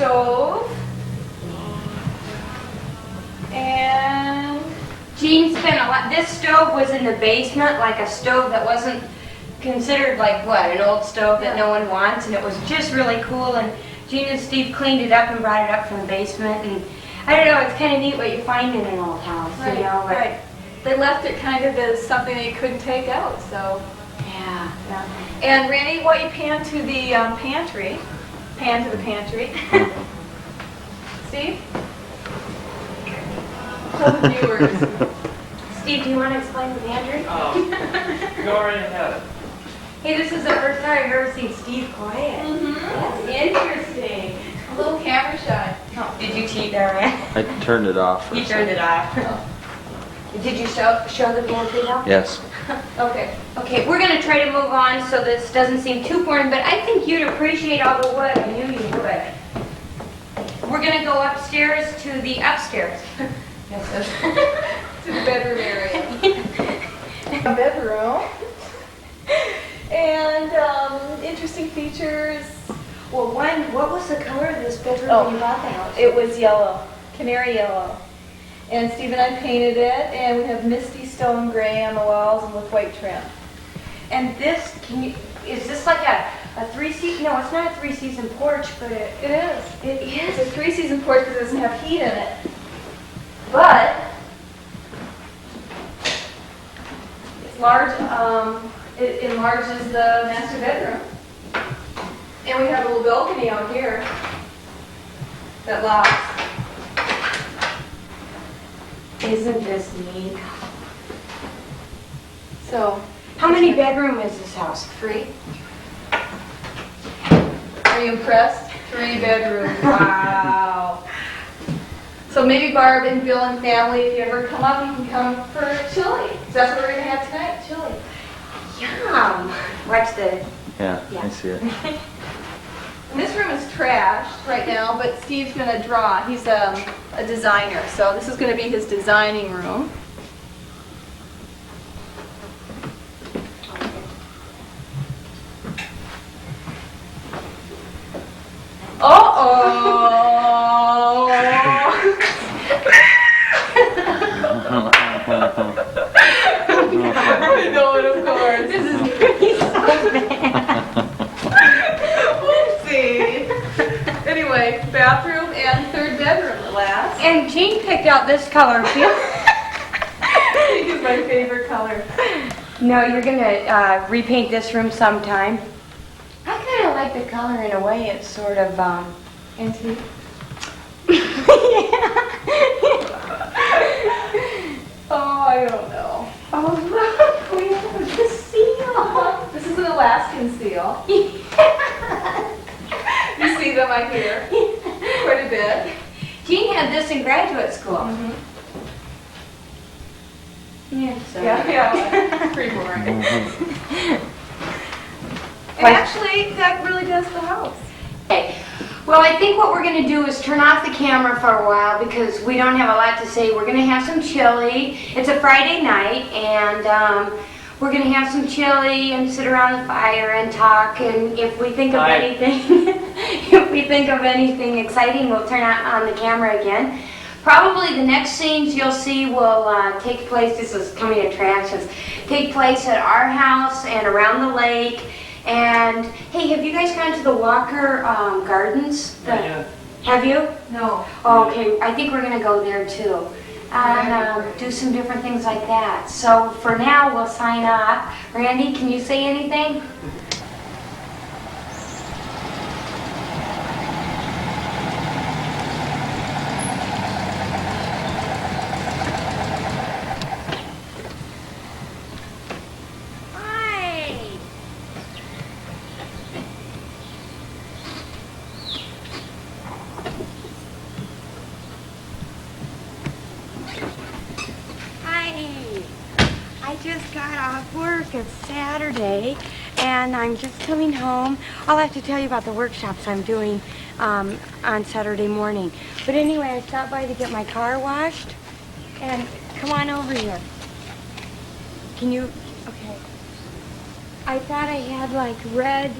stove. And Jean spent a lot. This stove was in the basement, like a stove that wasn't considered like what, an old stove that no one wants, and it was just really cool. And Jean and Steve cleaned it up and brought it up from the basement. And I don't know, it's kind of neat what you find in an old house, right, you know. But right. They left it kind of as something that you couldn't take out, so. yeah. And Randy, why don't you pan to the pantry? Pan to the pantry. Steve? Tell the viewers. Steve, do you want to explain the pantry? Go right ahead. Hey, this is the first time I've ever seen Steve quiet. That's interesting. A little camera shy. Oh, did you cheat there, man? I turned it off. You turned it off. Did you show the pantry though? Yes. Okay. Okay, we're going to try to move on so this doesn't seem too boring, but I think you'd appreciate all the wood. I knew you would. We're going to go upstairs to the upstairs. To the bedroom area. A bedroom. And interesting features. Well, what was the color of this bedroom when you bought the house? It was yellow, canary yellow. And Steve and I painted it, and we have misty stone gray on the walls and with white trim. And this, is this like a three-season, no, it's not a three-season porch, but It is. it It's is. a three-season porch because it doesn't have heat in it. But it's large. It enlarges the master bedroom. And we have a little balcony out here that locks. Isn't this neat? So, How many bedroom is this house? 3. Are you impressed? 3 bedrooms. Wow. So maybe Barb and Bill and family, if you ever come up, you can come for chili. 'Cause that's what we're going to have tonight, chili. Yum! Watch the... Yeah, Yeah. I see it. And this room is trashed right now, but Steve's going to draw. He's a designer, so this is going to be his designing room. Uh-oh! I know it, of course. This is pretty so bad. Whoopsie. Anyway, bathroom and 3rd bedroom at last. And Jean picked out this color. Pink is my favorite color. No, you're gonna repaint this room sometime. I kind of like the color in a way. It's sort of Antique. Oh, I don't know. Oh look, we have the seal. This is an Alaskan seal. You see them, I hear, quite a bit. Jean had this in graduate school. Yeah. So. Yeah, it's pretty boring. And actually, that really does the house. Okay. Well, I think what we're going to do is turn off the camera for a while because we don't have a lot to say. We're going to have some chili. It's a Friday night, and we're going to have some chili and sit around the fire and talk. And if we think of anything, exciting, we'll turn on the camera again. Probably the next scenes you'll see will take place. This is coming attractions. Take place at our house and around the lake. And hey, have you guys gone to the Walker Gardens? Have you? No. Oh, okay, I think we're gonna go there too. And do some different things like that. So for now, we'll sign off. Randy, can you say anything? I just got off work. It's Saturday, and I'm just coming home. I'll have to tell you about the workshops I'm doing on Saturday morning. But anyway, I stopped by to get my car washed, and come on over here. Can you, okay. I thought I had like red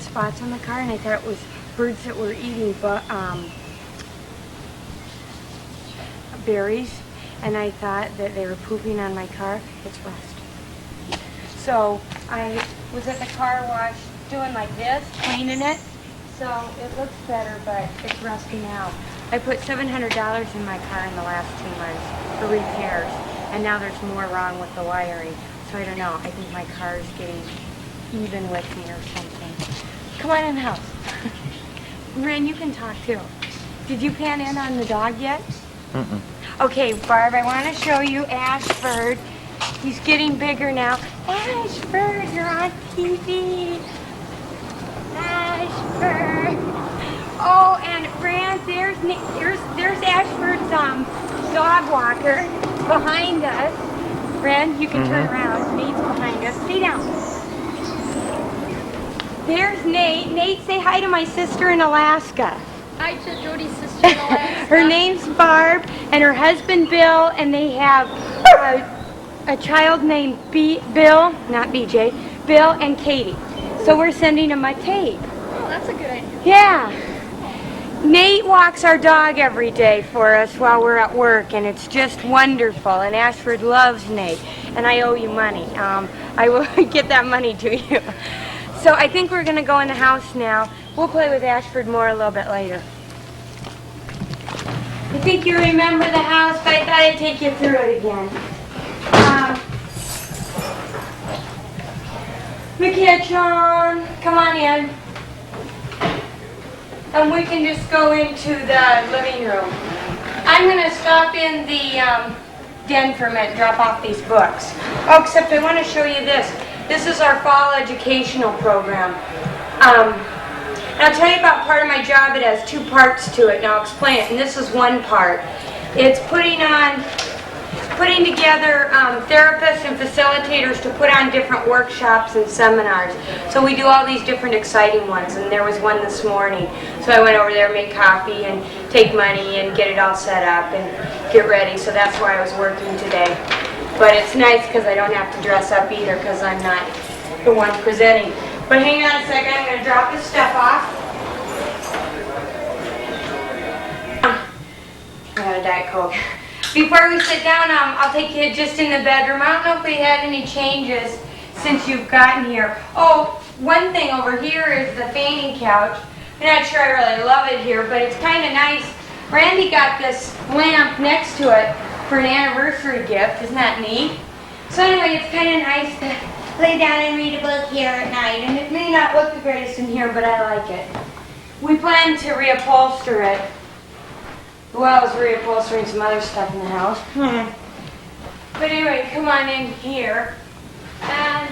spots on the car, and I thought it was birds that were eating berries, and I thought that they were pooping on my car. It's rust. So I was at the car wash doing like this, cleaning it, so it looks better, but it's rusty now. I put $700 in my car in the last 2 months for repairs, and now there's more wrong with the wiring. So I don't know, I think my car is getting even with me or something. Come on in the house. Ren, you can talk too. Did you pan in on the dog yet? Mm-mm. Okay, Barb, I want to show you Ashford. He's getting bigger now. Ashford, you're on TV. Ashford. Oh, and Brand, there's Ashford's dog walker behind us. Brand, you can turn around. Nate's behind us. Stay down. There's Nate. Nate, say hi to my sister in Alaska. Hi to Jody's sister in Alaska. Her name's Barb, and her husband Bill, and they have a child named Bill, not BJ, Bill and Katie. So we're sending them a tape. Oh, that's a good idea. Yeah. Nate walks our dog every day for us while we're at work, and it's just wonderful. And Ashford loves Nate, and I owe you money. I will get that money to you. So I think we're going to go in the house now. We'll play with Ashford more a little bit later. I think you remember the house, but I thought I'd take you through it again. The kitchen. Come on in. And we can just go into the living room. I'm going to stop in the den for a minute and drop off these books. Oh, except I want to show you this. This is our fall educational program. And I'll tell you about part of my job. It has 2 parts to it, and I'll explain it. And this is one part. It's putting together therapists and facilitators to put on different workshops and seminars. So we do all these different exciting ones, and there was one this morning. So I went over there, make coffee, and take money, and get it all set up, and get ready. So that's why I was working today. But it's nice because I don't have to dress up either because I'm not the one presenting. But hang on a second, I'm going to drop this stuff off. I got a Diet Coke. Before we sit down, I'll take you just in the bedroom. I don't know if we had any changes since you've gotten here. Oh, one thing over here is the fainting couch. I'm not sure I really love it here, but it's kind of nice. Randy got this lamp next to it for an anniversary gift. Isn't that neat? So anyway, it's kind of nice to lay down and read a book here at night. And it may not look the greatest in here, but I like it. We plan to reupholster it. Well, as reupholstering some other stuff in the house. But anyway, come on in here. And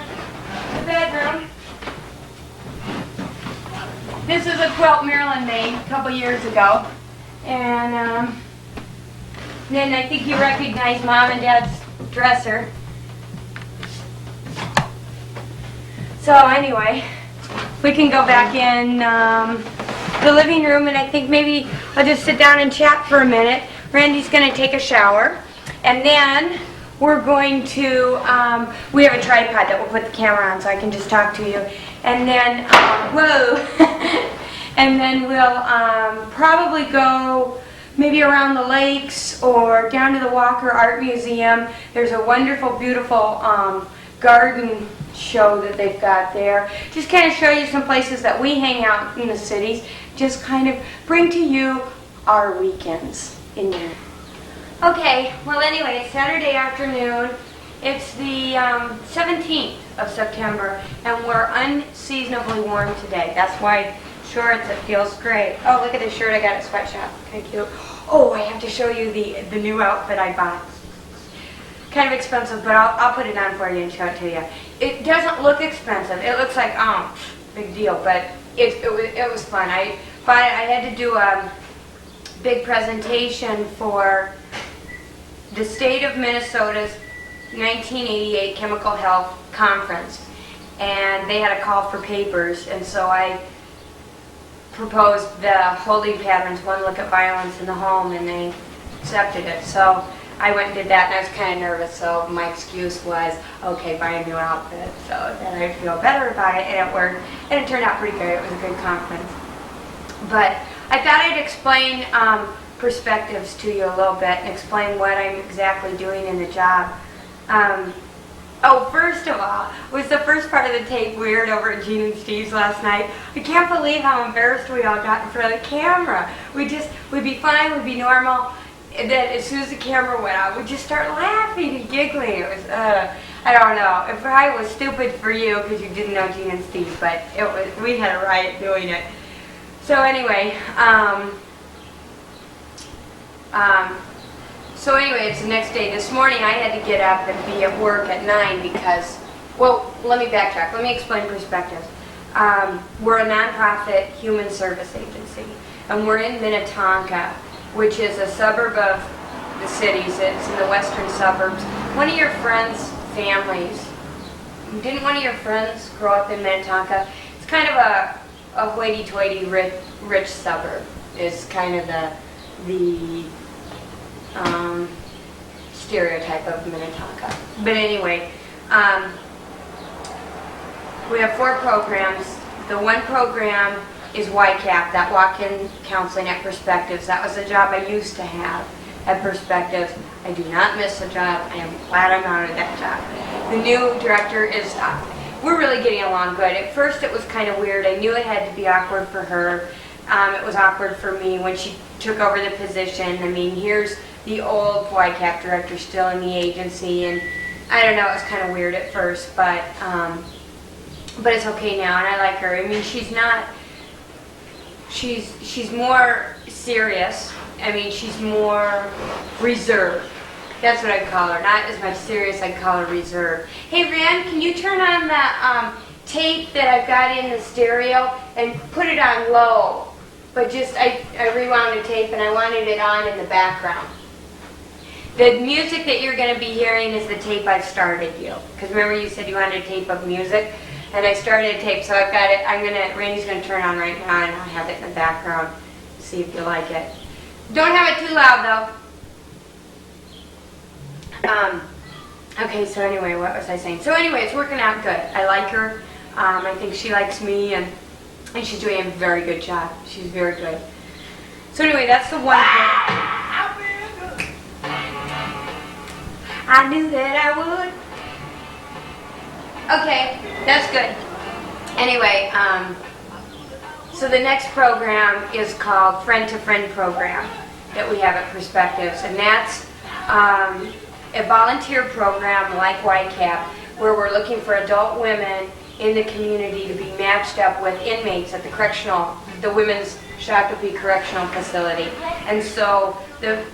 the bedroom. This is a quilt Marilyn made a couple years ago. And then I think you recognize Mom and Dad's dresser. So anyway, we can go back in the living room, and I think maybe I'll just sit down and chat for a minute. Randy's going to take a shower, and then we're going to, we have a tripod that we'll put the camera on so I can just talk to you. And then, and then we'll probably go maybe around the lakes or down to the Walker Art Museum. There's a wonderful, beautiful garden show that they've got there. Just kind of show you some places that we hang out in the cities. Just kind of bring to you our weekends in here. Okay, well anyway, it's Saturday afternoon. It's the 17th of September, and we're unseasonably warm today. That's why shorts, it feels great. Oh, look at this shirt I got at Sweatshop. Kind of cute. Oh, I have to show you the new outfit I bought. Kind of expensive, but I'll put it on for you and show it to you. It doesn't look expensive. It looks like, big deal, but it was fun. I had to do a big presentation for the state of Minnesota's 1988 Chemical Health Conference, and they had a call for papers, and so I proposed the holding patterns, one look at violence in the home, and they accepted it. So I went and did that, and I was kind of nervous, so my excuse was, okay, buy a new outfit, so then I'd feel better about it, and it worked, and it turned out pretty good. It was a good conference. But I thought I'd explain perspectives to you a little bit and explain what I'm exactly doing in the job. First of all, was the first part of the tape weird over at Gene and Steve's last night? I can't believe how embarrassed we all got in front of the camera. We'd be fine, we'd be normal. And then as soon as the camera went out, we'd just start laughing and giggling. It was, I don't know. It probably was stupid for you because you didn't know Gene and Steve, but we had a riot doing it. So anyway, it's the next day. This morning I had to get up and be at work at 9 because, well, let me backtrack. Let me explain perspectives. We're a nonprofit human service agency, and we're in Minnetonka, which is a suburb of the cities. It's in the western suburbs. One of your friends' families, didn't one of your friends grow up in Minnetonka? It's kind of a hoity-toity rich suburb is kind of the stereotype of Minnetonka. But anyway, we have 4 programs. The one program is YCAP, that walk-in counseling at Perspectives. That was the job I used to have at Perspectives. I do not miss the job. I am glad I'm out of that job. The new director is, we're really getting along good. At first it was kind of weird. I knew it had to be awkward for her. It was awkward for me when she took over the position. I mean, here's the old YCAP director still in the agency, and I don't know, it was kind of weird at first, but it's okay now, and I like her. I mean, she's more serious. I mean, she's more reserved. That's what I'd call her. Not as much serious, I'd call her reserved. Hey, Rand, can you turn on the tape that I've got in the stereo and put it on low? But just, I rewound the tape and I wanted it on in the background. The music that you're going to be hearing is the tape I've started you. Because remember you said you wanted a tape of music? And I started a tape, so I've got it. Randy's going to turn on right now and I'll have it in the background. See if you like it. Don't have it too loud though. Okay, so anyway, what was I saying? So anyway, it's working out good. I like her. I think she likes me, and she's doing a very good job. She's very good. So anyway, that's the one thing. I knew that I would. Okay, that's good. Anyway, so the next program is called Friend to Friend program that we have at Perspectives, and that's a volunteer program like YCAP, where we're looking for adult women in the community to be matched up with inmates at the Women's Shakopee Correctional Facility. And so a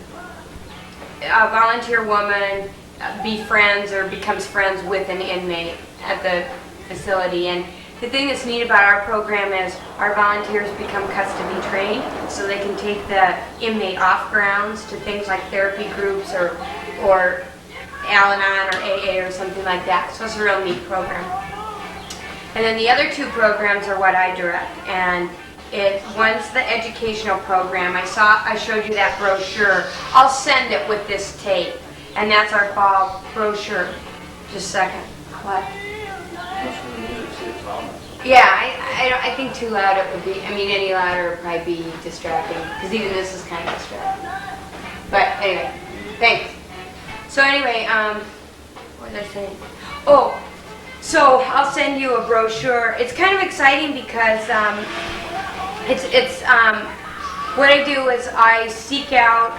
volunteer woman befriends or becomes friends with an inmate at the facility. And the thing that's neat about our program is our volunteers become custody trained, so they can take the inmate off grounds to things like therapy groups or Al-Anon or AA or something like that. So it's a real neat program. And then the other 2 programs are what I direct. And one's the educational program. I showed you that brochure. I'll send it with this tape. And that's our fall brochure. Just a second. What? Yeah, I think too loud it would be. I mean, any louder would probably be distracting, because even this is kind of distracting. But anyway, thanks. So anyway, what was I saying? Oh, so I'll send you a brochure. It's kind of exciting because what I do is I seek out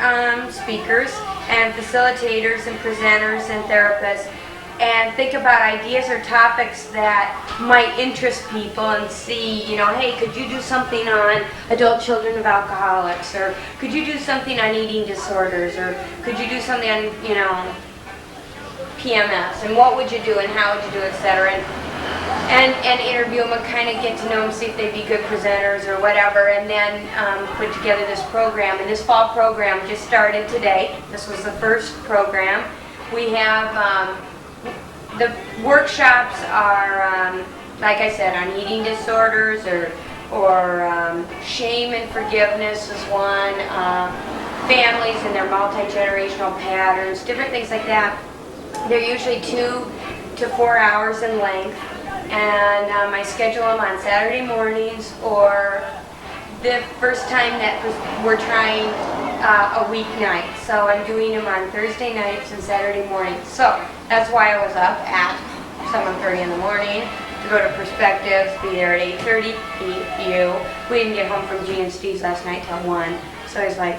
speakers and facilitators and presenters and therapists and think about ideas or topics that might interest people and see, hey, could you do something on adult children of alcoholics, or could you do something on eating disorders, or could you do something on, PMS, and what would you do and how would you do, etc. And interview them and kind of get to know them, see if they'd be good presenters or whatever, and then put together this program. And this fall program just started today. This was the first program. We have the workshops are, like I said, on eating disorders or shame and forgiveness is one, families and their multi-generational patterns, different things like that. They're usually 2 to 4 hours in length, and I schedule them on Saturday mornings or the first time that we're trying a weeknight. So I'm doing them on Thursday nights and Saturday mornings. So that's why I was up at 7:30 in the morning to go to Perspectives, be there at 8:30, eat you. We didn't get home from G and Steve's last night till 1. So I was like,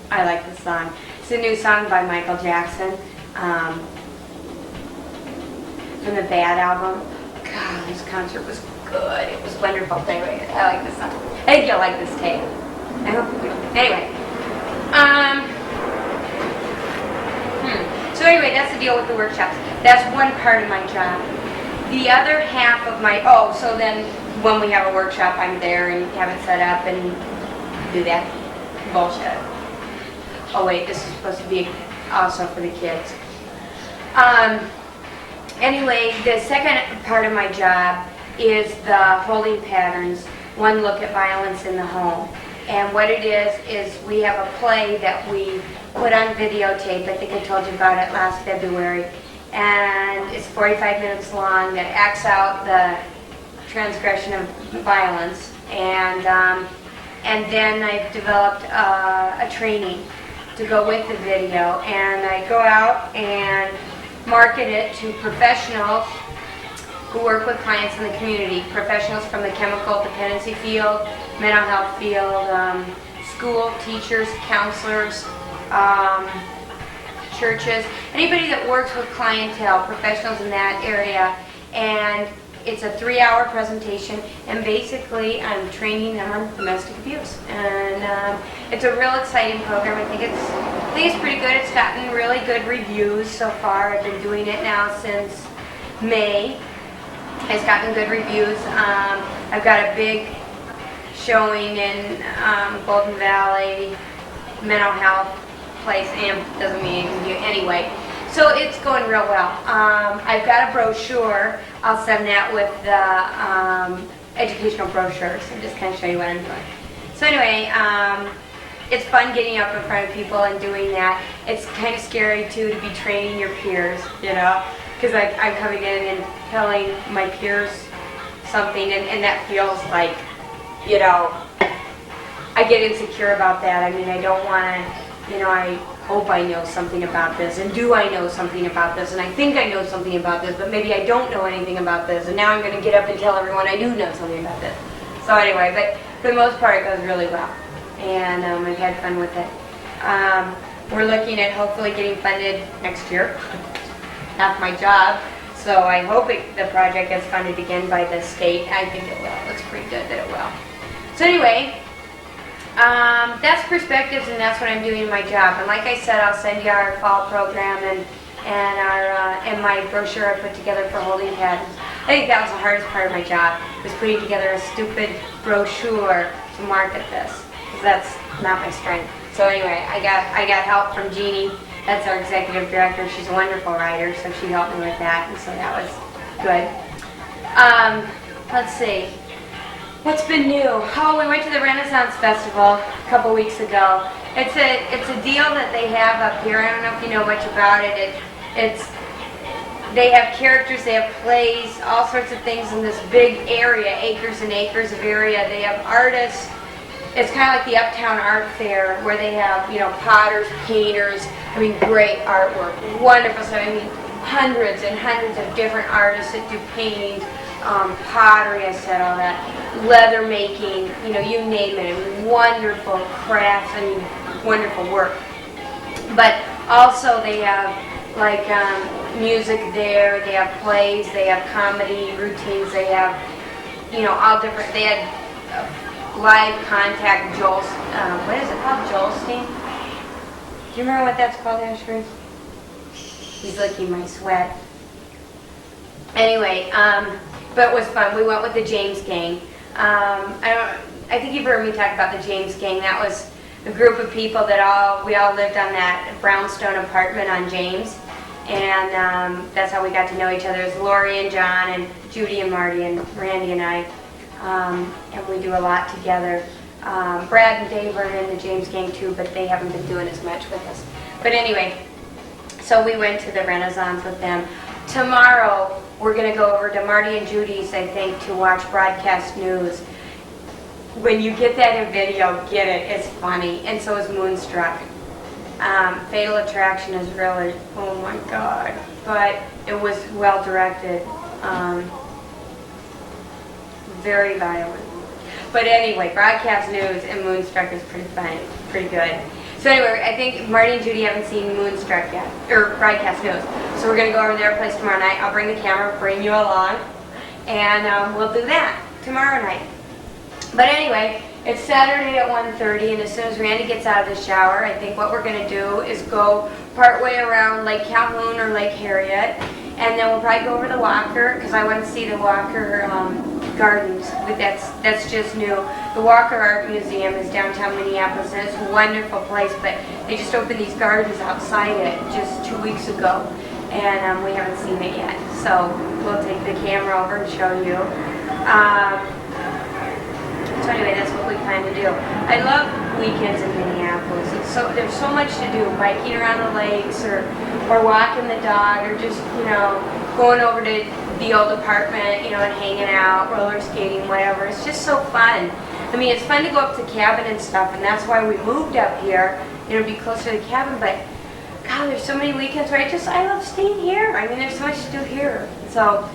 I like this song. It's a new song by Michael Jackson from the Bad album. God, this concert was good. It was wonderful. Anyway, I like this song. I think you'll like this tape. I hope you do. Anyway. So anyway, that's the deal with the workshops. That's one part of my job. The other half of my, so then when we have a workshop, I'm there and have it set up and do that bullshit. Oh wait, this is supposed to be also for the kids. Anyway, the second part of my job is the holding patterns, one look at violence in the home. And what it is we have a play that we put on videotape. I think I told you about it last February. And it's 45 minutes long that acts out the transgression of violence. And then I've developed a training to go with the video. And I go out and market it to professionals who work with clients in the community, professionals from the chemical dependency field, mental health field, school teachers, counselors, churches, anybody that works with clientele, professionals in that area. And it's a 3-hour presentation, and basically I'm training them on domestic abuse. And it's a real exciting program. I think it's pretty good. It's gotten really good reviews so far. I've been doing it now since May. It's gotten good reviews. I've got a big showing in Golden Valley mental health place, and doesn't mean anything to you anyway. So it's going real well. I've got a brochure. I'll send that with the educational brochures and just kind of show you what I'm doing. So anyway, it's fun getting up in front of people and doing that. It's kind of scary too to be training your peers, you know, because I'm coming in and telling my peers something, and that feels like, you know, I get insecure about that. I mean, I don't want to, you know, I hope I know something about this, and do I know something about this, and I think I know something about this, but maybe I don't know anything about this, and now I'm going to get up and tell everyone I do know something about this. So anyway, but for the most part it goes really well, and I've had fun with it. We're looking at hopefully getting funded next year. That's my job, so I hope the project gets funded again by the state. I think it will. It looks pretty good that it will. So anyway, that's Perspectives, and that's what I'm doing in my job. And like I said, I'll send you our fall program and my brochure I put together for holding patterns. I think that was the hardest part of my job, was putting together a stupid brochure to market this, because that's not my strength. So anyway, I got help from Jeannie. That's our executive director. She's a wonderful writer, so she helped me with that, and so that was good. Let's see. What's been new? Oh, we went to the Renaissance Festival a couple weeks ago. It's a deal that they have up here. I don't know if you know much about it. They have characters, they have plays, all sorts of things in this big area, acres and acres of area. They have artists. It's kind of like the Uptown Art Fair, where they have, you know, potters, painters. I mean, great artwork, wonderful stuff. I mean, hundreds and hundreds of different artists that do paintings, pottery, I said all that, leather making, you know, you name it. I mean, wonderful crafts, I mean, wonderful work. But also they have, like, music there, they have plays, they have comedy routines, they have, you know, all different, they had live contact Joel, what is it called, Joelstein? Do you remember what that's called, Asher? He's licking my sweat. Anyway, but it was fun. We went with the James Gang. I think you've heard me talk about the James Gang. That was a group of people that we all lived on that brownstone apartment on James, and that's how we got to know each other. It was Lori and John and Judy and Marty and Randy and I, and we do a lot together. Brad and Dave are in the James Gang too, but they haven't been doing as much with us. But anyway, so we went to the Renaissance with them. Tomorrow, we're going to go over to Marty and Judy's, I think, to watch broadcast news. when you get that in video, get it. It's funny, and so is Moonstruck. Fatal Attraction is really, oh my God, but it was well directed. Very violent. But anyway, broadcast news and Moonstruck is pretty funny, pretty good. So anyway, I think Marty and Judy haven't seen Moonstruck yet, or broadcast news. So we're gonna go over to their place tomorrow night. I'll bring the camera, bring you along, and we'll do that tomorrow night. But anyway, it's Saturday at 1:30, and as soon as Randy gets out of the shower, I think what we're gonna do is go partway around Lake Calhoun or Lake Harriet, and then we'll probably go over the Walker, because I want to see the Walker Gardens, but that's just new. The Walker Art Museum is downtown Minneapolis, and it's a wonderful place, but they just opened these gardens outside it just 2 weeks ago, and we haven't seen it yet. So we'll take the camera over and show you. So anyway, that's what we plan to do. I love weekends in Minneapolis. There's so much to do, biking around the lakes or walking the dog or just, going over to the old apartment, and hanging out, roller skating, whatever. It's just so fun. I mean, it's fun to go up to the cabin and stuff, and that's why we moved up here, be closer to the cabin, but God, there's so many weekends where I love staying here. I mean, there's so much to do here. So,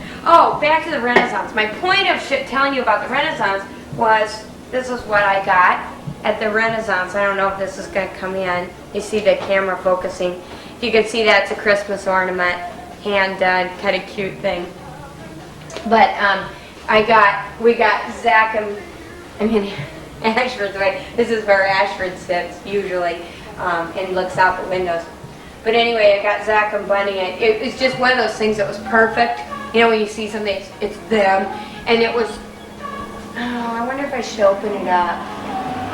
back to the Renaissance. My point of telling you about the Renaissance was, this is what I got at the Renaissance. I don't know if this is going to come in. You see the camera focusing. If you can see that, it's a Christmas ornament, hand-done, kind of cute thing. But we got Zach and Ashford's way. This is where Ashford sits usually and looks out the windows. But anyway, I got Zach and Bunny. It's just one of those things that was perfect. When you see something, it's them. And it was, I wonder if I should open it up.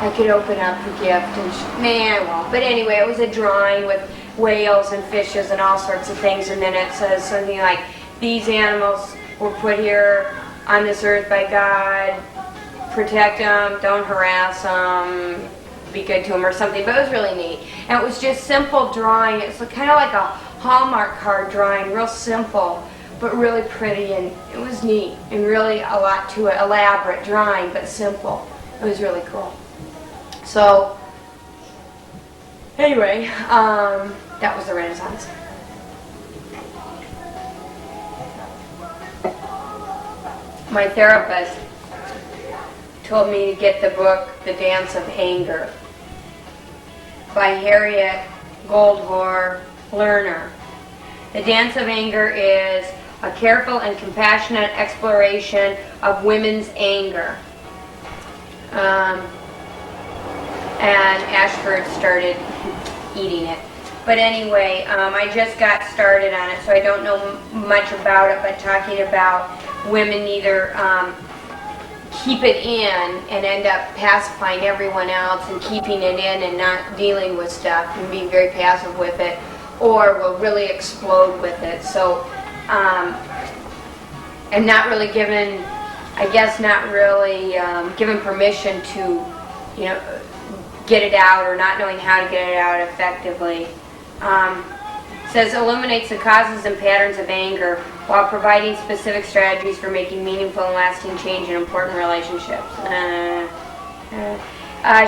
I could open up the gift and, I won't. But anyway, it was a drawing with whales and fishes and all sorts of things. And then it says something like, these animals were put here on this earth by God. Protect them, don't harass them, be good to them or something. But it was really neat. And it was just simple drawing. It's kind of like a Hallmark card drawing, real simple, but really pretty, and it was neat, and really a lot to it. Elaborate drawing, but simple. It was really cool. So, anyway, that was the Renaissance. My therapist told me to get the book, The Dance of Anger, by Harriet Goldhar Lerner. The Dance of Anger is a careful and compassionate exploration of women's anger. And Ashford started eating it. But anyway, I just got started on it, so I don't know much about it, but talking about women either keep it in and end up pacifying everyone else and keeping it in and not dealing with stuff and being very passive with it, or will really explode with it. So, and not really given, given permission to, get it out, or not knowing how to get it out effectively. Says eliminates the causes and patterns of anger while providing specific strategies for making meaningful and lasting change in important relationships.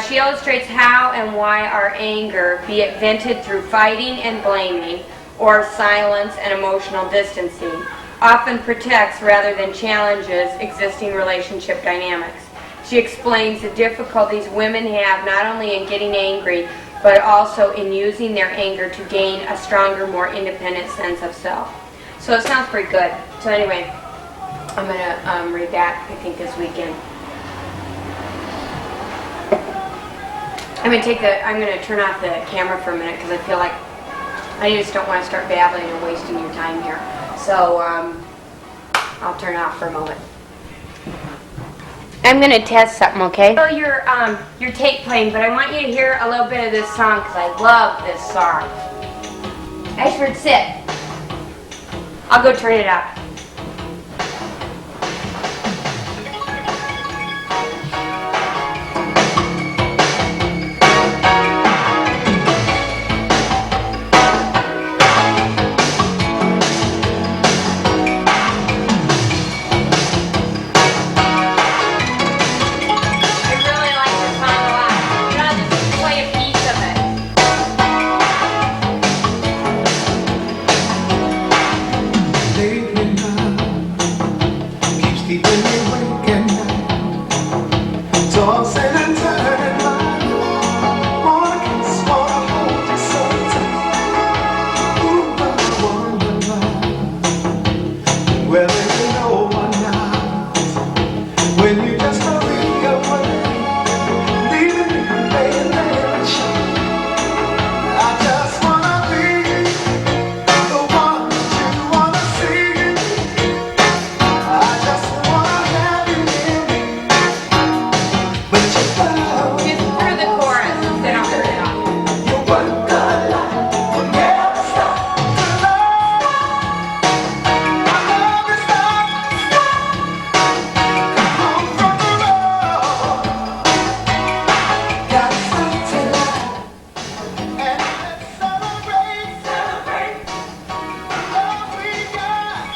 She illustrates how and why our anger, be it vented through fighting and blaming, or silence and emotional distancing, often protects rather than challenges existing relationship dynamics. She explains the difficulties women have not only in getting angry, but also in using their anger to gain a stronger, more independent sense of self. So it sounds pretty good. So anyway, I'm going to read that, I think, this weekend. I'm going to turn off the camera for a minute because I feel like I just don't want to start babbling and wasting your time here. So I'll turn off for a moment. I'm going to test something, okay? So your tape playing, but I want you to hear a little bit of this song because I love this song. Ashford, sit. I'll go turn it up. I So I'm saying turn mine. Wanna kiss, wanna hold you so tight. Ooh, I wonder whether you know or not, when you just hurry away, leaving me laying there in the shade. I just wanna be the one that you wanna see. I just wanna have you near me, but you found Just through the chorus, then I'll turn it off. you one good life will never stop to love. My love is not home from the road. Got something light, and let's celebrate the love we got.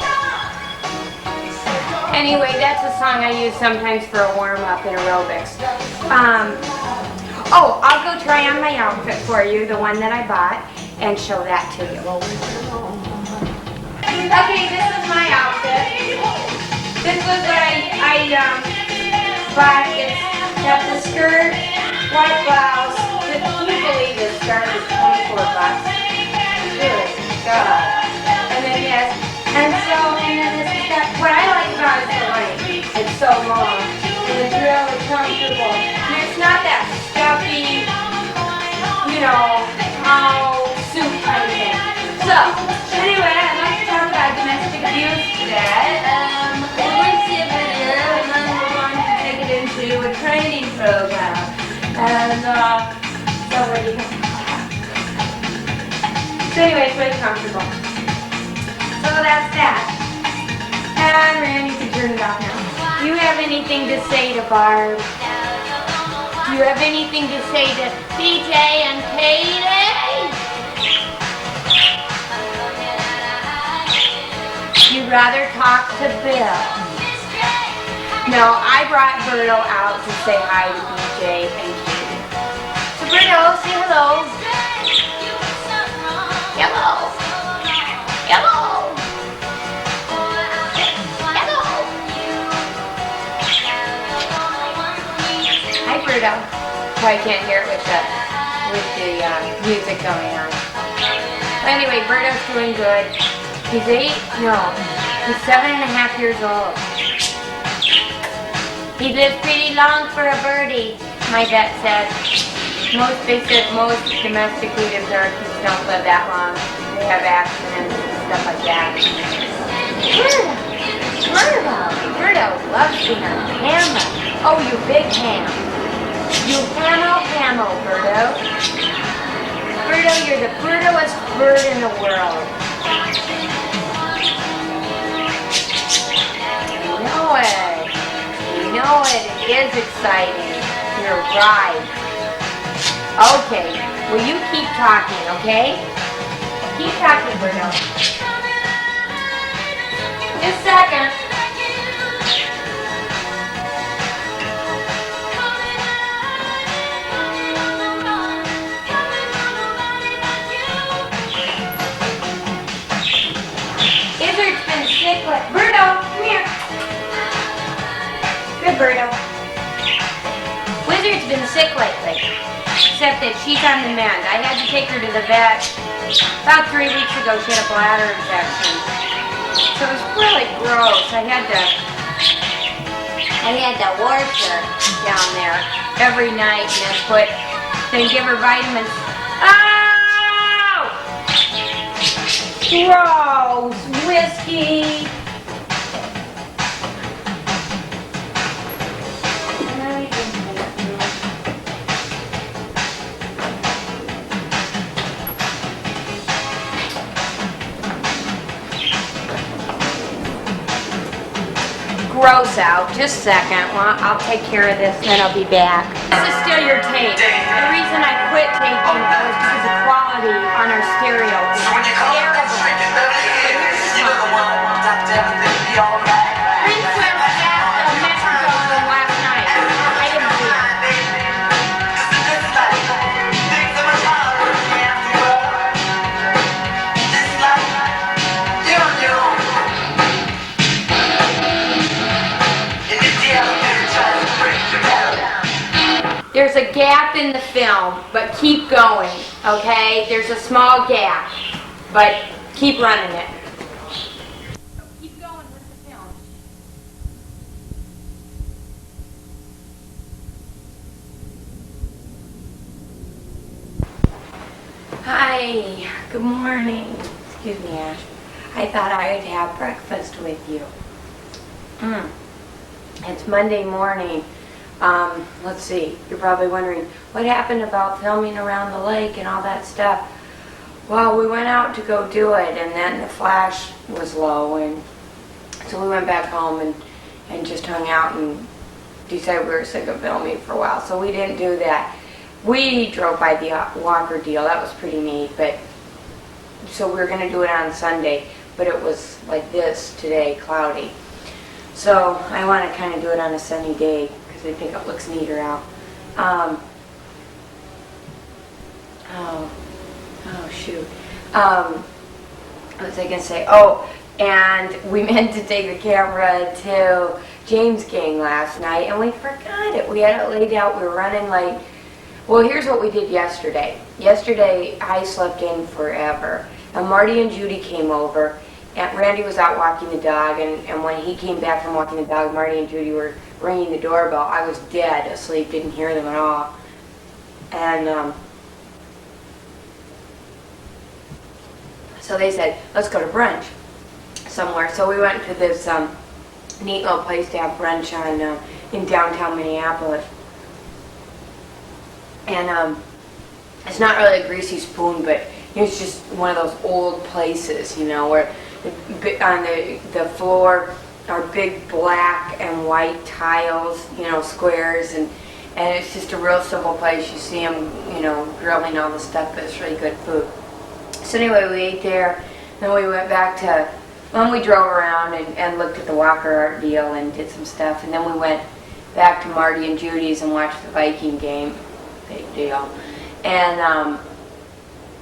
Anyway, that's a song I use sometimes for a warm-up in aerobics. Oh, I'll go try on my outfit for you, the one that I bought, and show that to you. Okay, this is my outfit. This was what I bought. It's got the skirt, white blouse. Can you believe this skirt is $24? Good God. And then yes, and then this is got, what I like about it is the length. It's so long, and it's really comfortable. And it's not that stuffy, you know, suit kind of thing. So, anyway, I'd like to talk about domestic abuse today. We're going to see a video, and then we're going to take it into a training program. And, so anyway, it's really comfortable. So that's that. And Randy can turn it off now. Do you have anything to say to Barb? Do you have anything to say to PJ and Katie? You'd rather talk to Bill. No, I brought Berto out to say hi to PJ and Katie. So Berto, say hello. Hello. Hello. Hi, Berto. Probably can't hear it with the music going on. Anyway, Berto's doing good. He's 8? No, he's 7.5 years old. He lives pretty long for a birdie, my vet said. They said most domestically observed kids don't live that long. They have accidents and stuff like that. Berto loves being on camera. Oh, you big ham. You hamo, Berto. Berto, you're the birdoest bird in the world. You know it. It is exciting. You're right. Okay, well you keep talking, okay? Keep talking, Berto. Just a second. Izzard's been sick. Berto, come here. Good, Berto. Wizard's been sick lately, except that she's on the mend. I had to take her to the vet about 3 weeks ago. She had a bladder infection, so it was really gross. I had to wash her down there every night and then give her vitamins. Oh! Gross! Whiskey! Gross out. Just a second. Well, I'll take care of this, then I'll be back. This is still your tape. The reason I quit taping was because the quality on our stereo was terrible. Princess got a message on them last night. I didn't see it. There's a gap in the film, but keep going, okay? There's a small gap, but keep running it. Keep going with the film. Hi, good morning. Excuse me, Ash. I thought I'd have breakfast with you. It's Monday morning. Let's see, you're probably wondering, what happened about filming around the lake and all that stuff? Well, we went out to go do it, and then the flash was low, and so we went back home and just hung out and decided we were sick of filming for a while, so we didn't do that. We drove by the Walker deal. That was pretty neat, but so we were going to do it on Sunday, but it was like this today, cloudy. So I want to kind of do it on a sunny day because I think it looks neater out. Oh shoot. What was I going to say? Oh, and we meant to take the camera to James' gang last night, and we forgot it. We had it laid out. We were running late. Well, here's what we did yesterday. Yesterday, I slept in forever. And Marty and Judy came over. And Randy was out walking the dog, and when he came back from walking the dog, Marty and Judy were ringing the doorbell. I was dead asleep, didn't hear them at all. And so they said, let's go to brunch somewhere. So we went to this neat little place to have brunch in downtown Minneapolis. And it's not really a greasy spoon, but it's just one of those old places, you know, where on the floor are big black and white tiles, you know, squares, and it's just a real simple place. You see them, you know, grilling all the stuff, but it's really good food. So anyway, we ate there, then we went back to, well, we drove around and looked at the Walker art deal and did some stuff, and then we went back to Marty and Judy's and watched the Viking game. Big deal. And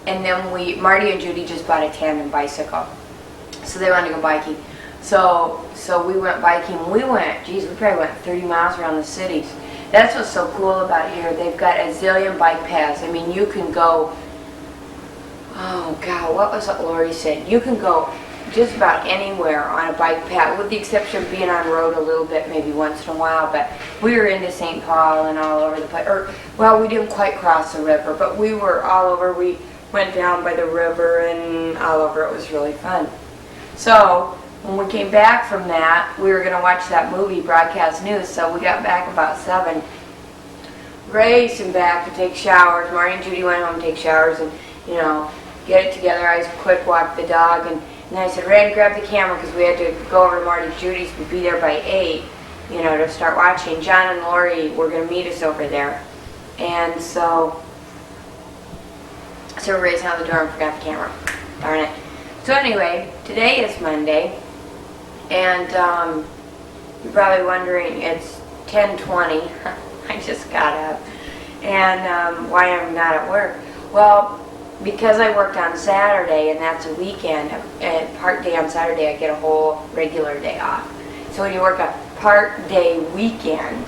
then Marty and Judy just bought a tandem bicycle. So they wanted to go biking. So we went biking. We probably went 30 miles around the cities. That's what's so cool about here. They've got a zillion bike paths. I mean, you can go, oh God, what was it Lori said? You can go just about anywhere on a bike path, with the exception of being on road a little bit, maybe once in a while. But we were into St. Paul and all over the place. Well, we didn't quite cross the river, but we were all over. We went down by the river and all over. It was really fun. So when we came back from that, we were going to watch that movie, Broadcast News. So we got back about 7, racing back to take showers. Marty and Judy went home to take showers and, you know, get it together. I quick walked the dog, and I said, Randy, grab the camera, because we had to go over to Marty and Judy's and be there by 8, you know, to start watching. John and Lori were going to meet us over there. And so we raced out the door and forgot the camera. Darn it. So anyway, today is Monday, and you're probably wondering, it's 10:20. I just got up. And why I'm not at work. Well, because I worked on Saturday, and that's a weekend, a part day on Saturday, I get a whole regular day off. So when you work a part day weekend,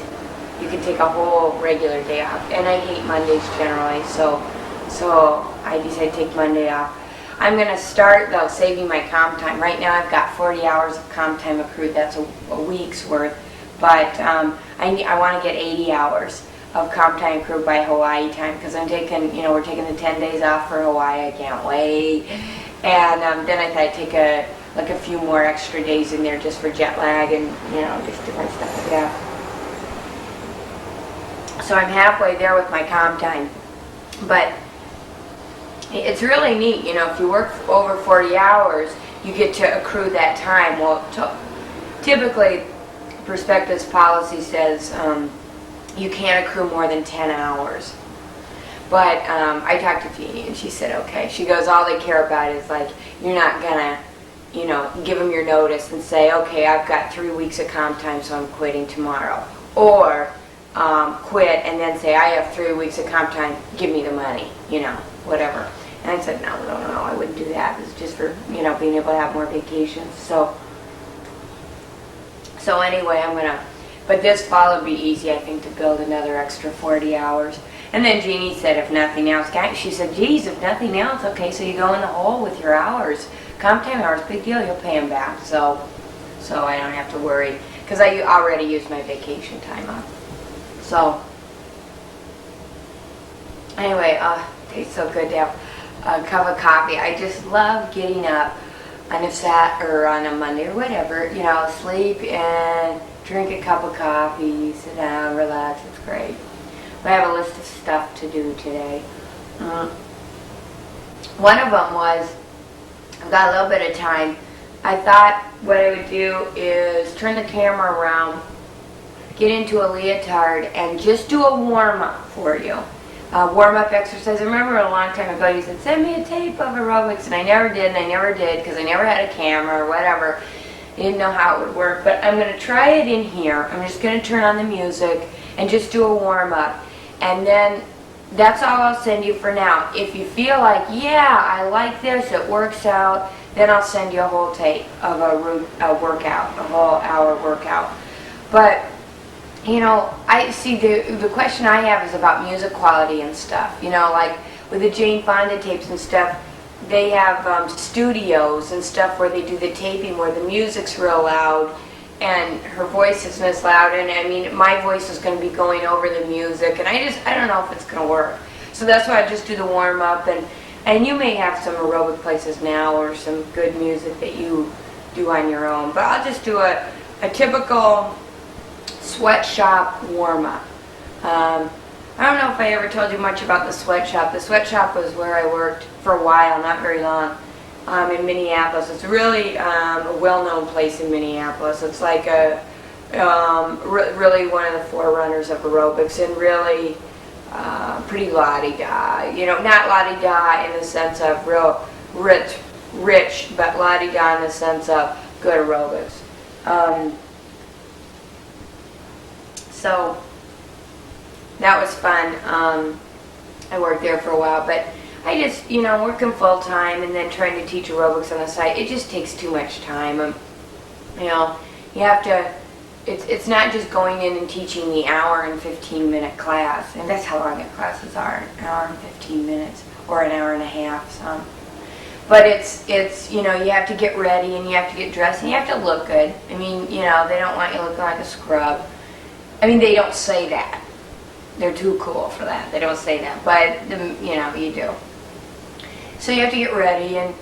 you can take a whole regular day off. And I hate Mondays generally, so I decided to take Monday off. I'm going to start, though, saving my comp time. Right now I've got 40 hours of comp time accrued. That's a week's worth. But I want to get 80 hours of comp time accrued by Hawaii time, because I'm taking, you know, we're taking the 10 days off for Hawaii. I can't wait. And then I thought I'd take a few more extra days in there just for jet lag and, you know, just different stuff like that. So I'm halfway there with my comp time. But it's really neat, you know, if you work over 40 hours, you get to accrue that time. Well, typically, Prospective's policy says you can't accrue more than 10 hours. But I talked to Jeannie, and she said, okay. She goes, all they care about is, like, you're not going to, you know, give them your notice and say, okay, I've got 3 weeks of comp time, so I'm quitting tomorrow. Or quit and then say, I have 3 weeks of comp time, give me the money, you know, whatever. And I said, no, I wouldn't do that. It's just for, you know, being able to have more vacations. So anyway, I'm going to But this fall would be easy, I think, to build another extra 40 hours. And then Jeannie said, if nothing else, she said, geez, if nothing else, okay, so you go in the hole with your hours. Comp time hours, big deal, you'll pay them back. So I don't have to worry, because I already used my vacation time up. So, anyway, tastes so good to have a cup of coffee. I just love getting up on a Monday or whatever, sleep and drink a cup of coffee, sit down, relax. It's great. I have a list of stuff to do today. One of them was, I've got a little bit of time. I thought what I would do is turn the camera around, get into a leotard, and just do a warm-up for you. Warm-up exercise. I remember a long time ago you said, send me a tape of aerobics, and I never did because I never had a camera or whatever. I didn't know how it would work, but I'm going to try it in here. I'm just going to turn on the music and just do a warm-up. And then that's all I'll send you for now. If you feel like, yeah, I like this, it works out, then I'll send you a whole tape of a workout, a whole hour workout. But, I see the question I have is about music quality and stuff. Like with the Jane Fonda tapes and stuff, they have studios and stuff where they do the taping where the music's real loud and her voice isn't as loud, and I mean my voice is going to be going over the music, and I don't know if it's going to work. So that's why I just do the warm up, and you may have some aerobic places now or some good music that you do on your own, but I'll just do a typical sweatshop warm up. I don't know if I ever told you much about the sweatshop. The sweatshop was where I worked for a while, not very long. In Minneapolis. It's really a well-known place in Minneapolis. It's like really one of the forerunners of aerobics, and really pretty la-di-da. Not la-di-da in the sense of real rich, but la-di-da in the sense of good aerobics. So that was fun. I worked there for a while, but I just, working full-time and then trying to teach aerobics on the side, it just takes too much time. You have to, it's not just going in and teaching the hour and 15-minute class, and that's how long the classes are, an hour and 15 minutes, or an hour and a half, some. But it's you have to get ready, and you have to get dressed, and you have to look good. I mean, they don't want you looking like a scrub. I mean, they don't say that. They're too cool for that. They don't say that, but, you do. So you have to get ready, and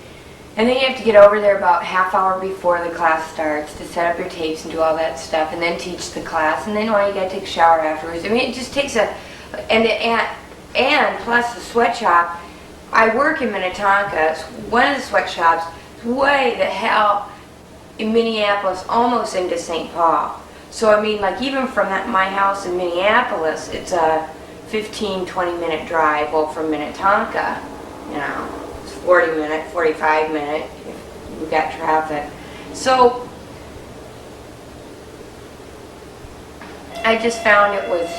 then you have to get over there about half hour before the class starts to set up your tapes and do all that stuff, and then teach the class, and then you gotta take a shower afterwards. I mean, it just takes and plus the sweatshop. I work in Minnetonka. It's one of the sweatshops. It's way the hell in Minneapolis, almost into St. Paul. So I mean, like even from my house in Minneapolis, it's a 15, 20-minute drive. Well, from Minnetonka, it's 40-minute, 45-minute if we've got traffic. So I just found it was,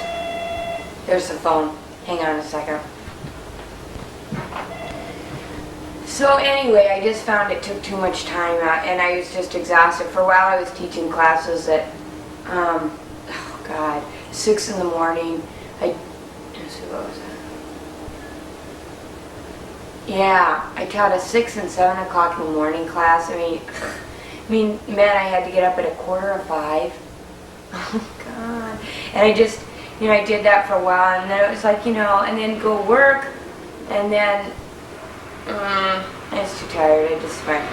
there's the phone. Hang on a second. So anyway, I just found it took too much time out, and I was just exhausted. For a while I was teaching classes at 6 in the morning. I taught a 6 and 7 o'clock in the morning class. I mean, man, I had to get up at 4:45. Oh God! And I just, I did that for a while, and then it was like, and then go work, and then I was too tired. I just went.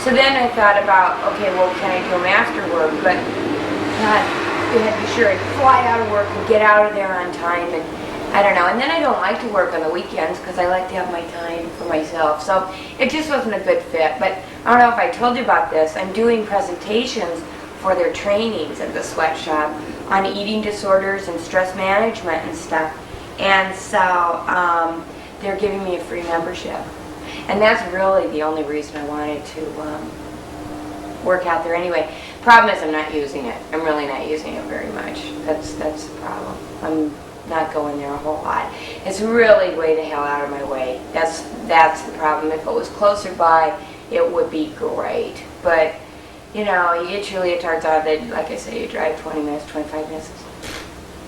So then I thought about, okay, well, can I do them after work? But God, you had to be sure I'd fly out of work and get out of there on time, and I don't know. And then I don't like to work on the weekends because I like to have my time for myself. So it just wasn't a good fit. But I don't know if I told you about this. I'm doing presentations for their trainings at the sweatshop on eating disorders and stress management and stuff. And so they're giving me a free membership. And that's really the only reason I wanted to work out there anyway. Problem is I'm not using it. I'm really not using it very much. That's the problem. I'm not going there a whole lot. It's really way the hell out of my way. That's the problem. If it was closer by, it would be great. But you know, you get your leotards on, then, like I say, you drive 20 minutes, 25 minutes,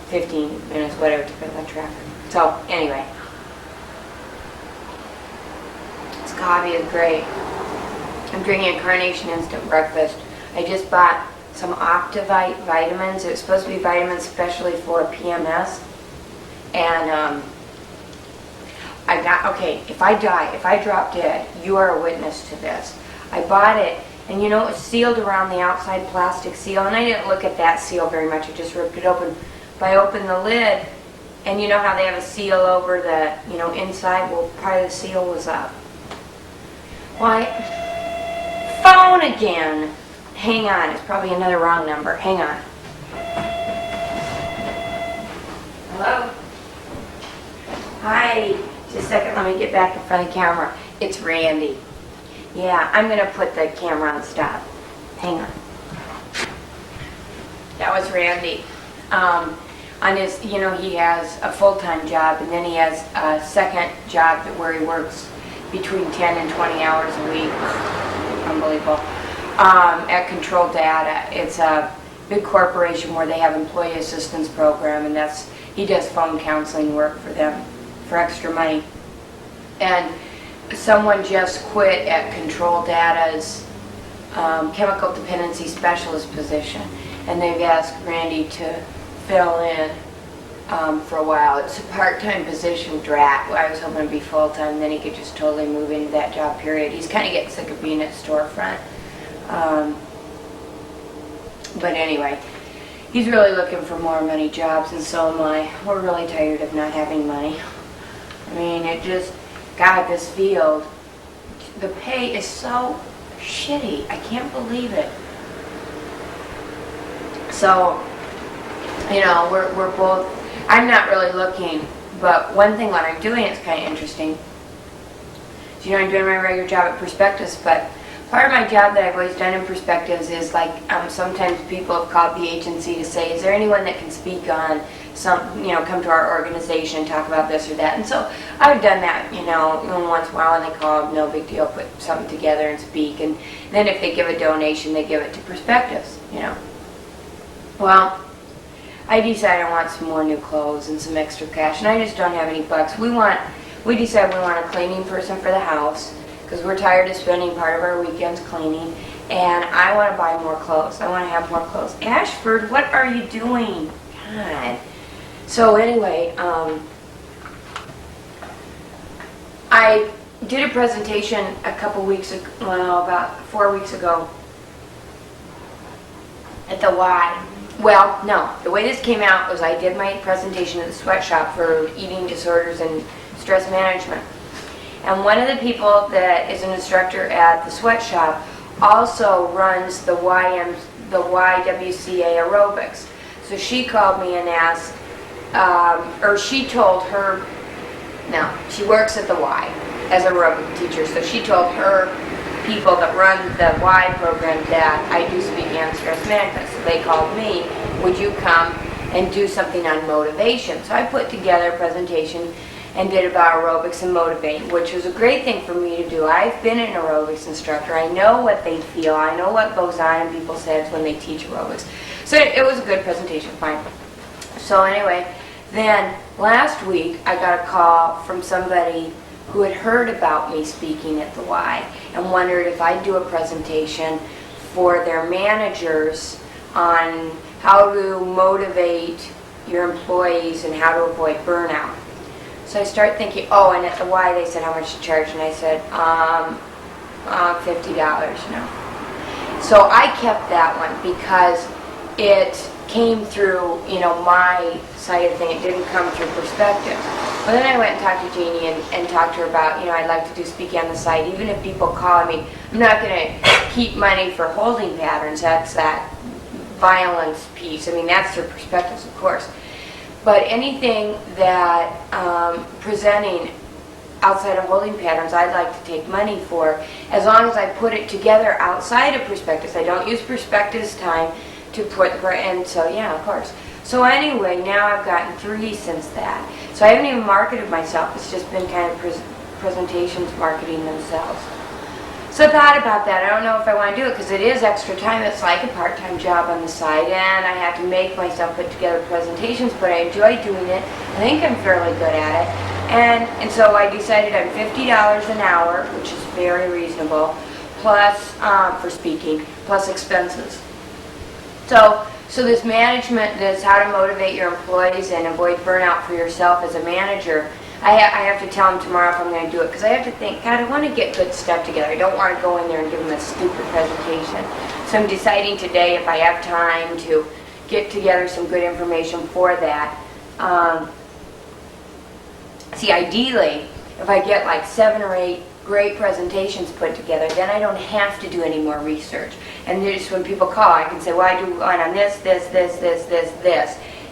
15 minutes, whatever, depends on traffic. So, anyway. This coffee is great. I'm drinking a Carnation Instant Breakfast. I just bought some Optivite vitamins. It's supposed to be vitamins especially for PMS. And if I die, if I drop dead, you are a witness to this. I bought it, and you know, it's sealed around the outside, plastic seal, and I didn't look at that seal very much. I just ripped it open. But I opened the lid, and you know how they have a seal over the, you know, inside? Well, part of the seal was up. Why? Phone again. Hang on, it's probably another wrong number. Hang on. Hello? Hi. Just a second, let me get back in front of the camera. It's Randy. Yeah, I'm going to put the camera on stop. Hang on. That was Randy. On his, you know, he has a full-time job, and then he has a second job where he works between 10 and 20 hours a week. Unbelievable. At Control Data. It's a big corporation where they have employee assistance program, and he does phone counseling work for them for extra money. And someone just quit at Control Data's chemical dependency specialist position, and they've asked Randy to fill in for a while. It's a part-time position, drat. I was hoping to be full-time, then he could just totally move into that job, period. He's kind of getting sick of being at storefront. But anyway, he's really looking for more money jobs, and so am I. We're really tired of not having money. I mean, it just, God, this field, the pay is so shitty. I can't believe it. So, you know, we're both, I'm not really looking, but one thing what I'm doing is kind of interesting. So, you know, I'm doing my regular job at Perspectives, but part of my job that I've always done in Perspectives is like sometimes people have called the agency to say, is there anyone that can speak on some, you know, come to our organization and talk about this or that. And so I've done that, you know, once in a while, and they call, no big deal, put something together and speak. And then if they give a donation, they give it to Perspectives, you know. Well, I decided I want some more new clothes and some extra cash, and I just don't have any bucks. We decided we want a cleaning person for the house, because we're tired of spending part of our weekends cleaning, and I want to buy more clothes. I want to have more clothes. Ashford, what are you doing? God. So anyway, I did a presentation a couple weeks ago, well, about 4 weeks ago at the Y. Well, no, the way this came out was I did my presentation at the sweatshop for eating disorders and stress management. And one of the people that is an instructor at the sweatshop also runs the YWCA aerobics. So she called me and asked, or she told her, no, she works at the Y as an aerobic teacher, so she told her people that run the Y program that I do speak on stress management. So they called me, would you come and do something on motivation? So I put together a presentation and did about aerobics and motivating, which was a great thing for me to do. I've been an aerobics instructor. I know what they feel. I know what goes on in people's heads when they teach aerobics. So it was a good presentation, fine. So anyway, then last week I got a call from somebody who had heard about me speaking at the Y and wondered if I'd do a presentation for their managers on how to motivate your employees and how to avoid burnout. So I start thinking, oh, and at the Y they said how much to charge, and I said, $50, you know. So I kept that one because it came through, you know, my side of the thing. It didn't come through Perspective. But then I went and talked to Janie and talked to her about, you know, I'd like to do speaking on the site. Even if people call, I mean, I'm not going to keep money for holding patterns. That's that violence piece. I mean, that's their perspectives, of course. But anything that presenting outside of holding patterns, I'd like to take money for, as long as I put it together outside of Perspectives. I don't use Perspectives time to put, and so yeah, of course. So anyway, now I've gotten 3 since that. So I haven't even marketed myself. It's just been kind of presentations marketing themselves. So I thought about that. I don't know if I want to do it because it is extra time. It's like a part-time job on the side, and I have to make myself put together presentations, but I enjoy doing it. I think I'm fairly good at it. And so I decided I'm $50 an hour, which is very reasonable, plus, for speaking, plus expenses. So this management, this how to motivate your employees and avoid burnout for yourself as a manager, I have to tell them tomorrow if I'm going to do it, because I have to think, God, I want to get good stuff together. I don't want to go in there and give them a stupid presentation. So I'm deciding today if I have time to get together some good information for that. See, ideally, if I get like 7 or 8 great presentations put together, then I don't have to do any more research. And just when people call, I can say, well, I do one on this, this,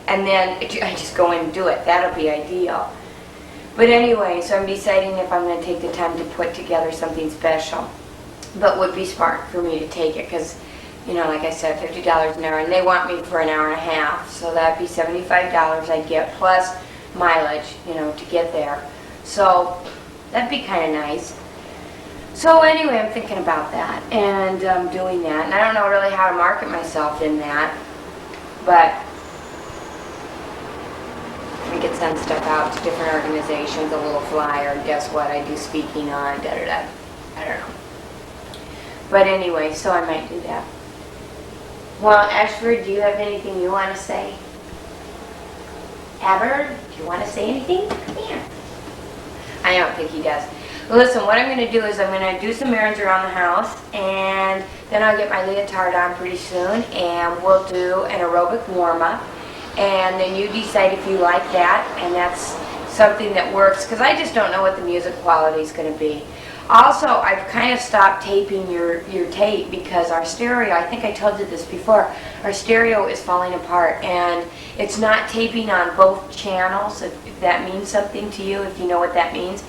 and then I just go in and do it. That'll be ideal. But anyway, so I'm deciding if I'm going to take the time to put together something special. But would be smart for me to take it because, you know, like I said, $50 an hour, and they want me for an hour and a half. So that'd be $75 I'd get plus mileage, you know, to get there. So that'd be kind of nice. So anyway, I'm thinking about that and doing that. And I don't know really how to market myself in that, but we could send stuff out to different organizations, a little flyer, guess what, I do speaking on, da-da-da. I don't know. But anyway, so I might do that. Well, Ashford, do you have anything you want to say? Albert, do you want to say anything? Come here. I don't think he does. Well, listen, what I'm going to do is I'm going to do some errands around the house, and then I'll get my leotard on pretty soon, and we'll do an aerobic warm-up. And then you decide if you like that, and that's something that works, because I just don't know what the music quality is going to be. Also, I've kind of stopped taping your tape because our stereo, I think I told you this before, our stereo is falling apart, and it's not taping on both channels, if that means something to you, if you know what that means.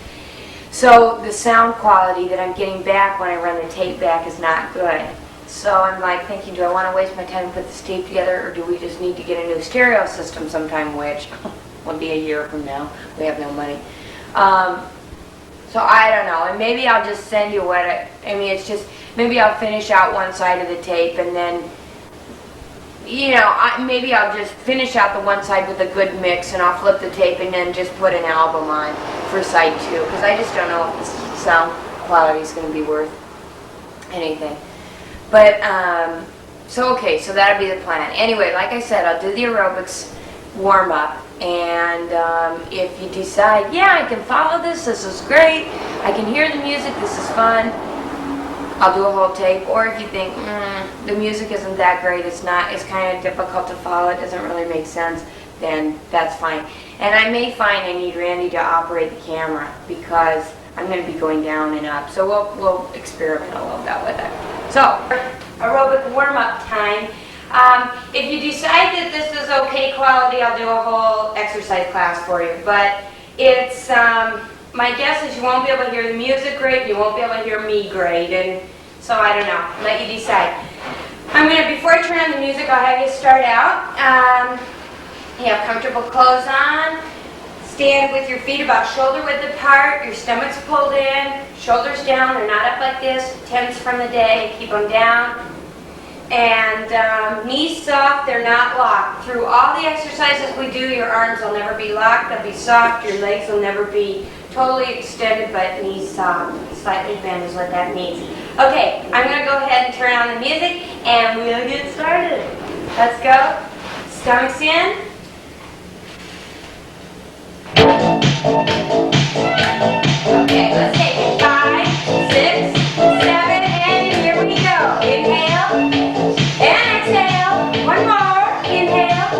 So the sound quality that I'm getting back when I run the tape back is not good. So I'm like thinking, do I want to waste my time to put this tape together, or do we just need to get a new stereo system sometime, which will be a year from now. We have no money. So I don't know, and maybe I'll just send you what it's just, maybe I'll finish out one side of the tape, and then, you know, maybe I'll just finish out the one side with a good mix, and I'll flip the tape and then just put an album on for side 2, because I just don't know if the sound quality is going to be worth anything. But, so that'll be the plan. Anyway, like I said, I'll do the aerobics warm-up, and if you decide, yeah, I can follow this is great, I can hear the music, this is fun, I'll do a whole tape. Or if you think, the music isn't that great, it's kind of difficult to follow, it doesn't really make sense, then that's fine. And I may find I need Randy to operate the camera, because I'm going to be going down and up, so we'll experiment a little bit with it. So, aerobic warm-up time. If you decide that this is okay quality, I'll do a whole exercise class for you. But it's, my guess is you won't be able to hear the music great, you won't be able to hear me great, and so I don't know, let you decide. Before I turn on the music, I'll have you start out. You have comfortable clothes on. Stand with your feet about shoulder width apart, your stomach's pulled in, shoulders down, they're not up like this, tense from the day, keep them down. And knees soft, they're not locked. Through all the exercises we do, your arms will never be locked, they'll be soft, your legs will never be totally extended, but knees soft. Slightly bent is what that means. Okay, I'm going to go ahead and turn on the music, and we'll get started. Let's go. Stomach's in. Okay, let's take it. 5, 6, 7, and here we go. Inhale, and exhale. One more. Inhale,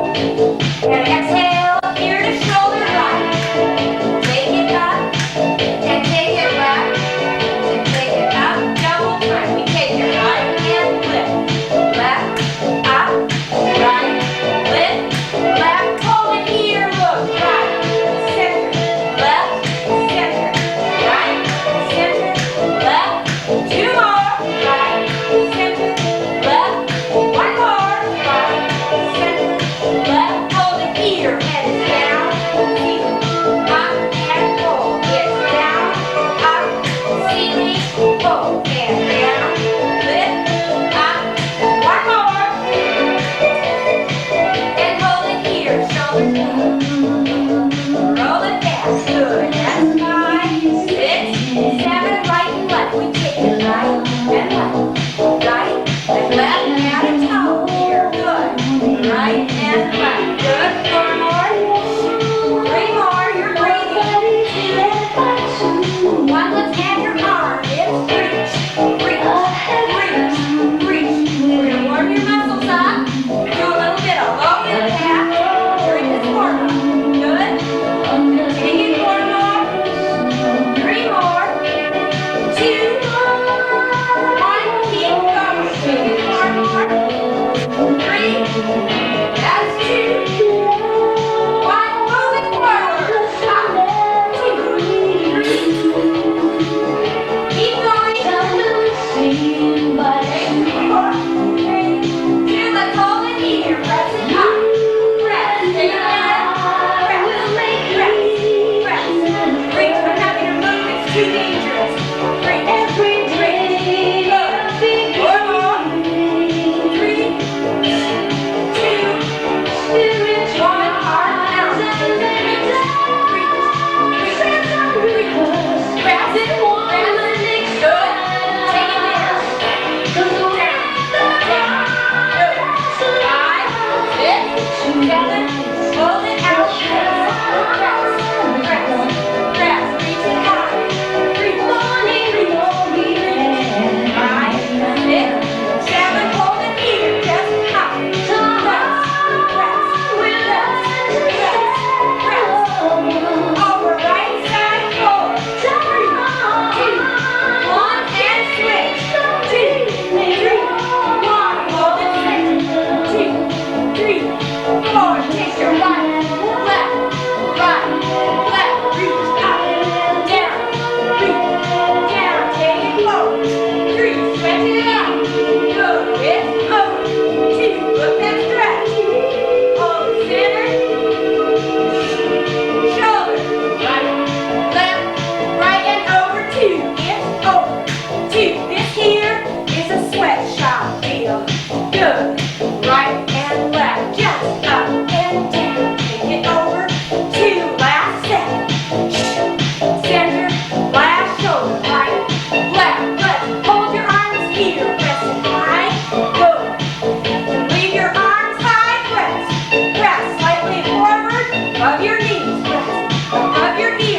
and exhale. Ear to shoulder right. Take it up, and take it left, and take it up. Double time. We take it right and lift. Left, up, right, lift, left.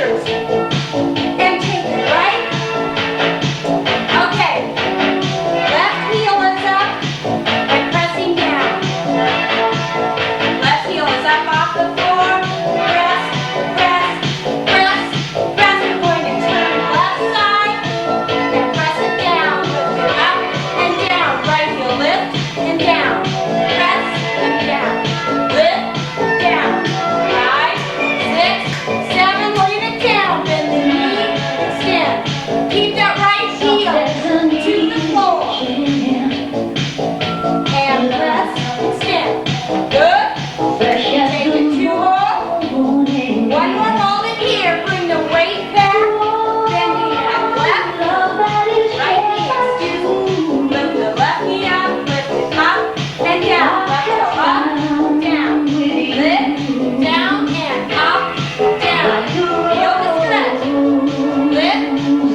ears. And take it, right? Okay. Left heel is up and pressing down. Left heel is up off the floor. Press, press, press, press. We're going to turn left side and press it down. Lift it up and down. Right heel lift and down. Press and down. Lift, down. 5, 6, 7. We're going to down. Bend the knee, extend. Keep that right heel to the floor. And press, extend. Good. Take it 2 more. 1 more. Hold it here. Bring the weight back. Bending that left, right knee. Excuse me. Lift the left knee up. Lift it up and down. Left heel up, down. Lift, down and up, down. Feel the stretch. Lift,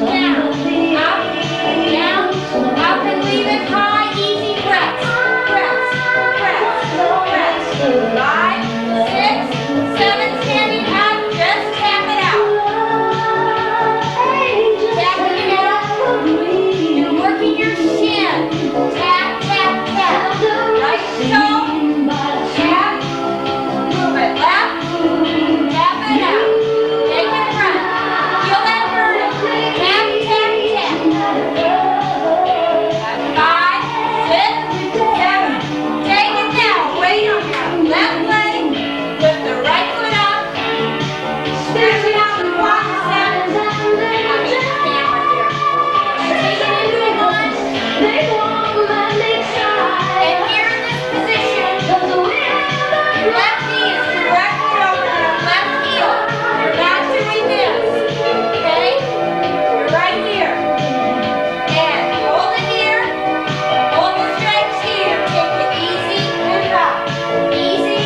down, up, down, up and leave it high. Easy press. Press, press, press. 5, 6, 7. Standing up. Just tap it out. Tapping it out. You're working your shin. Tap, tap, tap. Right toe. Tap. Move it left. Tap it out. Take it front. Feel that burden. Tap, tap, tap. 5, 6, 7. Take it down. Weight on your left leg. Lift the right foot up. Stretch it out and walk 7. I'll get the camera here. Take it into a lunge. And here in this position, your left knee is directly over your left heel. You're not doing this. Okay? You're right here. And hold it here. Hold the stretch here. Take it easy and up. Easy.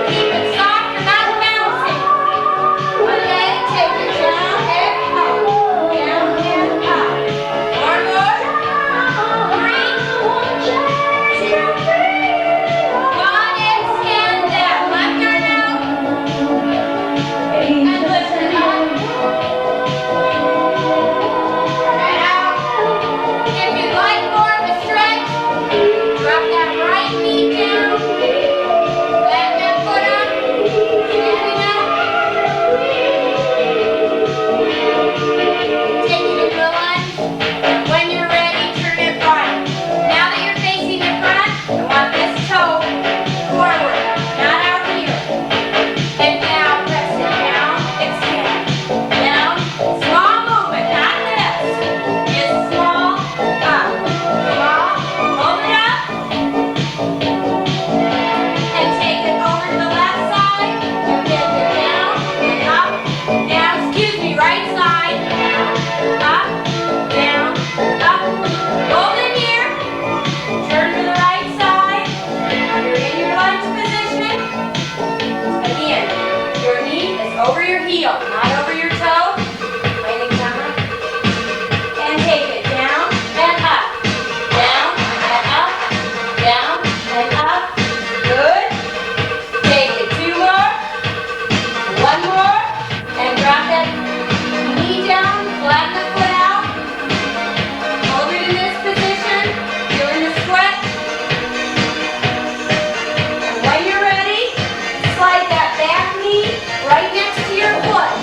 Keep it soft. You're not bouncing. Okay? Take it down and up. Down and up. 4 more. 3, 2, 1. Extend that left arm out. And lift it up. And out. If you'd like more of a stretch, drop that right knee down. Flatten that foot up. Standing up. Taking it to a lunge. And when you're ready, turn it right. Now that you're facing the front, I want this toe forward, not out here. And now press it down, extend. Down, small movement, not this. Just small, up. Small, hold it up. And take it over to the left side. And bend it down and up. Now, excuse me, right side. Up, down, up. Hold it here. Turn to the right side. You're in your lunge position. Again, your knee is over your heel, not over your toe. Landing down. And take it down and up. Down and up. Down and up. Good. Take it 2 more. 1 more. And drop that knee down. Flatten the foot out. Hold it in this position. Feeling the sweat. And when you're ready, slide that back knee right next to your foot.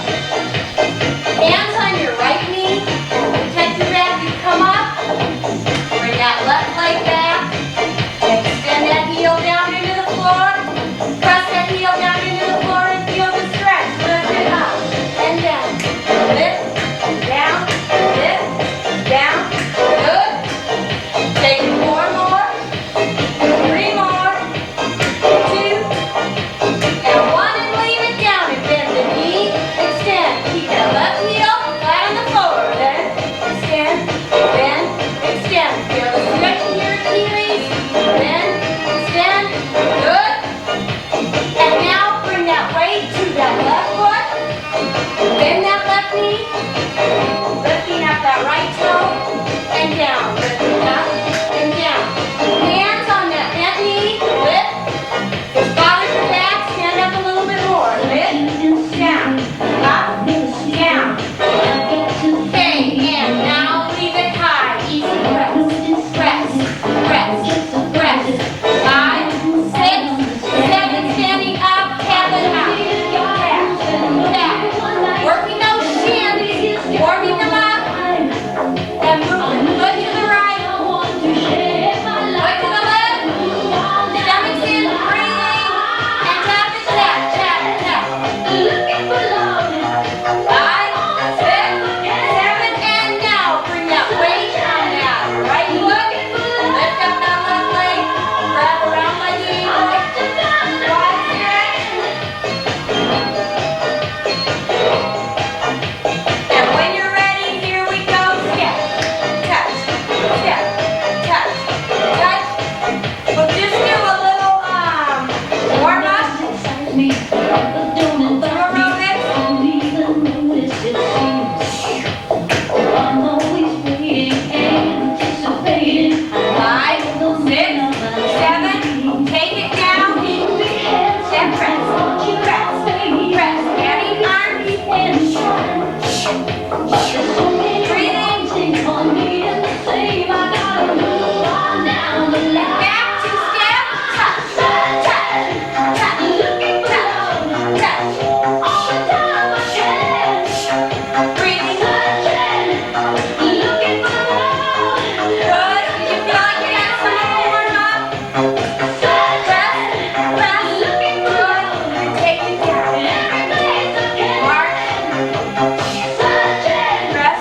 Breath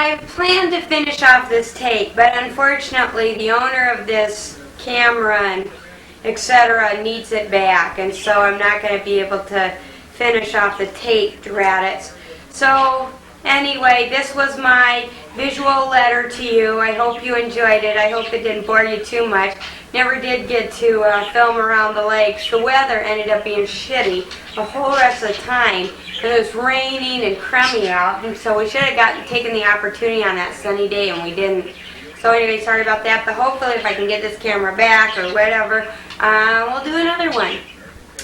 I planned to finish off this tape, but unfortunately the owner of this camera and etc. needs it back, and so I'm not going to be able to finish off the tape, drat it. So anyway, this was my visual letter to you. I hope you enjoyed it. I hope it didn't bore you too much. Never did get to film around the lakes. The weather ended up being shitty the whole rest of the time. It was raining and crummy out, and so we should have taken the opportunity on that sunny day, and we didn't. So anyway, sorry about that, but hopefully if I can get this camera back or whatever, we'll do another one.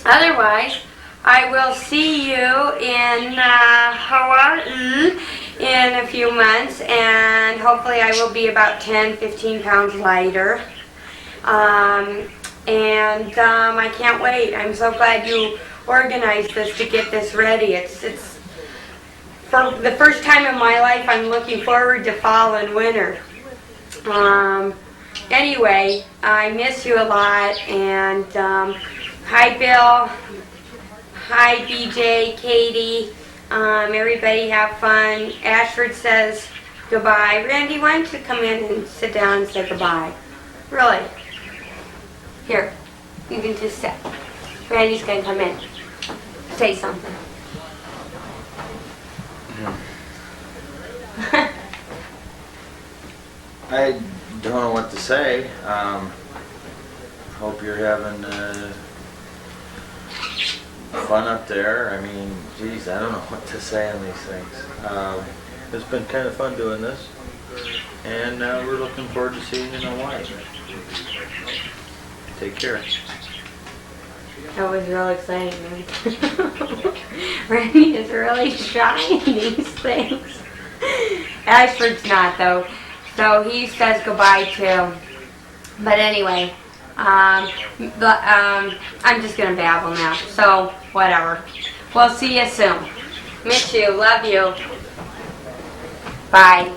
Otherwise, I will see you in Hawaii in a few months, and hopefully I will be about 10-15 pounds lighter. I can't wait. I'm so glad you organized this to get this ready. It's for the first time in my life I'm looking forward to fall and winter. Anyway, I miss you a lot, and hi Bill, hi BJ, Katie, everybody have fun. Ashford says goodbye. Randy, why don't you come in and sit down and say goodbye? Really? Here, you can just sit. Randy's gonna come in. Say something. I don't know what to say. Hope you're having fun up there. I mean, geez, I don't know what to say on these things. It's been kind of fun doing this, and we're looking forward to seeing you in Hawaii. Take care. That was real exciting, right? Randy is really shy in these things. Ashford's not, though. So he says goodbye too. But anyway, I'm just gonna babble now. So whatever. We'll see you soon. Miss you. Love you. Bye.